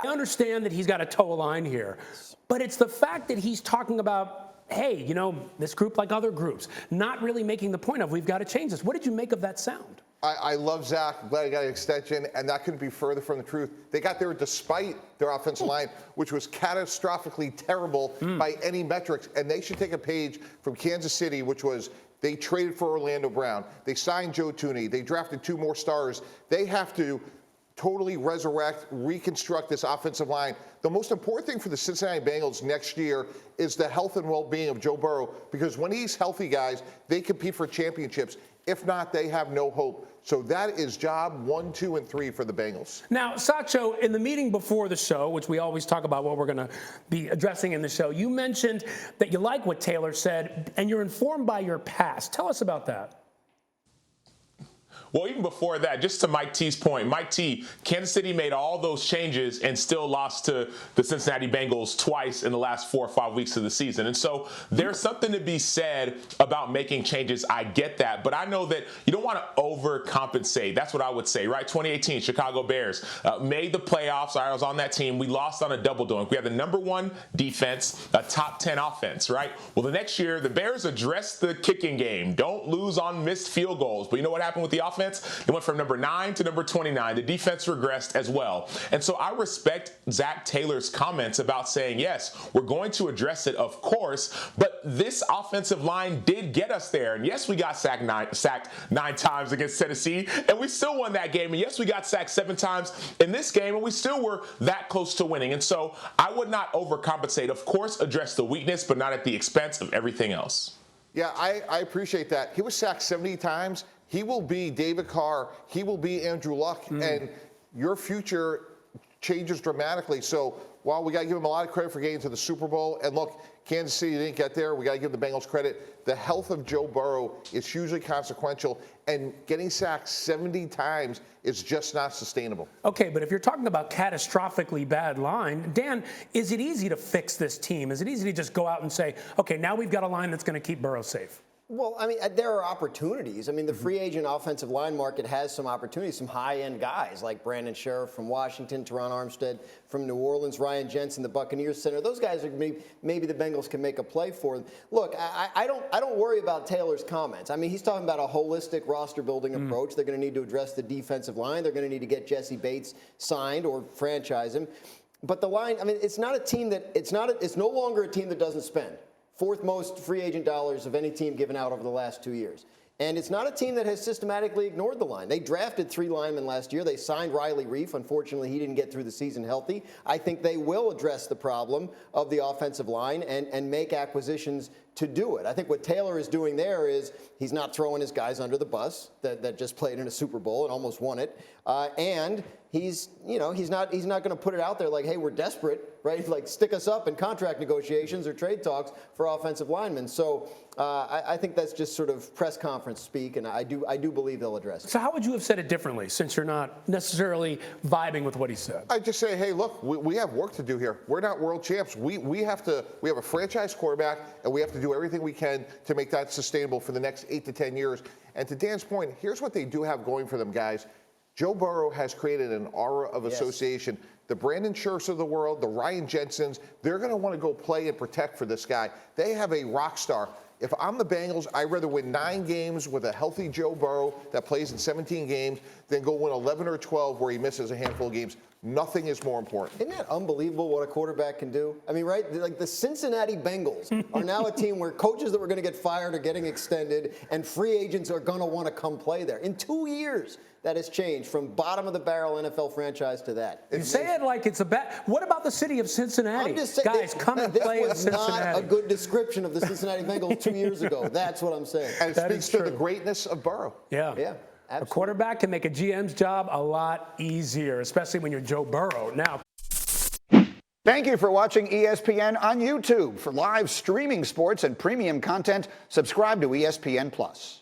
I understand that he's got to toe a line here, but it's the fact that he's talking about, hey, this group like other groups, not really making the point of we've got to change this. What did you make of that sound? I love Zach. I'm glad he got an extension, and that couldn't be further from the truth. They got there despite their offensive line, which was catastrophically terrible by any metrics, and they should take a page from Kansas City, which was they traded for Orlando Brown. They signed Joe Thuney. They drafted 2 more stars. They have to totally resurrect, reconstruct this offensive line. The most important thing for the Cincinnati Bengals next year is the health and well-being of Joe Burrow, because when he's healthy, guys, they compete for championships. If not, they have no hope. So that is job 1, 2, and 3 for the Bengals. Now, Sacho, in the meeting before the show, which we always talk about what we're going to be addressing in the show, you mentioned that you like what Taylor said and you're informed by your past. Tell us about that. Well, even before that, just to Mike T's point, Mike T, Kansas City made all those changes and still lost to the Cincinnati Bengals twice in the last 4 or 5 weeks of the season. And so there's something to be said about making changes. I get that. But I know that you don't want to overcompensate. That's what I would say, right? 2018, Chicago Bears made the playoffs. I was on that team. We lost on a double doink. We had the #1 defense, a top 10 offense, right? Well, the next year, the Bears addressed the kicking game. Don't lose on missed field goals. But you know what happened with the offense? They went from number 9 to number 29. The defense regressed as well. And so I respect Zac Taylor's comments about saying, yes, we're going to address it, of course, but this offensive line did get us there. And yes, we got sacked 9 times against Tennessee, and we still won that game. And yes, we got sacked 7 times in this game, and we still were that close to winning. And so I would not overcompensate. Of course, address the weakness, but not at the expense of everything else. Yeah, I appreciate that. He was sacked 70 times. He will be David Carr. He will be Andrew Luck. And your future changes dramatically. So while we got to give him a lot of credit for getting to the Super Bowl, and look, Kansas City didn't get there. We got to give the Bengals credit. The health of Joe Burrow is hugely consequential, and getting sacked 70 times is just not sustainable. Okay, but if you're talking about catastrophically bad line, Dan, is it easy to fix this team? Is it easy to just go out and say, okay, now we've got a line that's going to keep Burrow safe? Well, I mean, there are opportunities. I mean, the free agent offensive line market has some opportunities, some high-end guys like Brandon Sheriff from Washington, Teron Armstead from New Orleans, Ryan Jensen, the Buccaneers center. Those guys are maybe the Bengals can make a play for. Look, I don't worry about Taylor's comments. I mean, he's talking about a holistic roster-building approach. They're going to need to address the defensive line. They're going to need to get Jesse Bates signed or franchise him. But the line, I mean, it's not a team that it's no longer a team that doesn't spend. 4th most free agent dollars of any team given out over the last 2 years. And it's not a team that has systematically ignored the line. They drafted 3 linemen last year. They signed Riley Reif. Unfortunately, he didn't get through the season healthy. I think they will address the problem of the offensive line and make acquisitions to do it. I think what Taylor is doing there is he's not throwing his guys under the bus that just played in a Super Bowl and almost won it. And he's not going to put it out there like, hey, we're desperate, right? Like stick us up in contract negotiations or trade talks for offensive linemen. So I think that's just sort of press conference speak, and I do believe they'll address it. So how would you have said it differently, since you're not necessarily vibing with what he said? I just say, hey, look, we have work to do here. We're not world champs. We have a franchise quarterback, and we have to do everything we can to make that sustainable for the next 8 to 10 years. And to Dan's point, here's what they do have going for them, guys. Joe Burrow has created an aura of association. Yes. The Brandon Scherfs of the world, the Ryan Jensens, they're going to want to go play and protect for this guy. They have a rock star. If I'm the Bengals, I'd rather win 9 games with a healthy Joe Burrow that plays in 17 games than go win 11 or 12 where he misses a handful of games. Nothing is more important. Isn't that unbelievable what a quarterback can do? I mean, right? Like the Cincinnati Bengals are now a team where coaches that were going to get fired are getting extended, and free agents are going to want to come play there. In 2 years, that has changed from bottom of the barrel NFL franchise to that. You say it like it's a bad. What about the city of Cincinnati? I'm just saying, guys, come and play in Cincinnati. This was not a good description of the Cincinnati Bengals 2 years ago. That's what I'm saying. And it speaks to the greatness of Burrow. Yeah. Yeah. Absolutely. A quarterback can make a GM's job a lot easier, especially when you're Joe Burrow. Now, thank you for watching ESPN on YouTube. For live streaming sports and premium content, subscribe to ESPN+.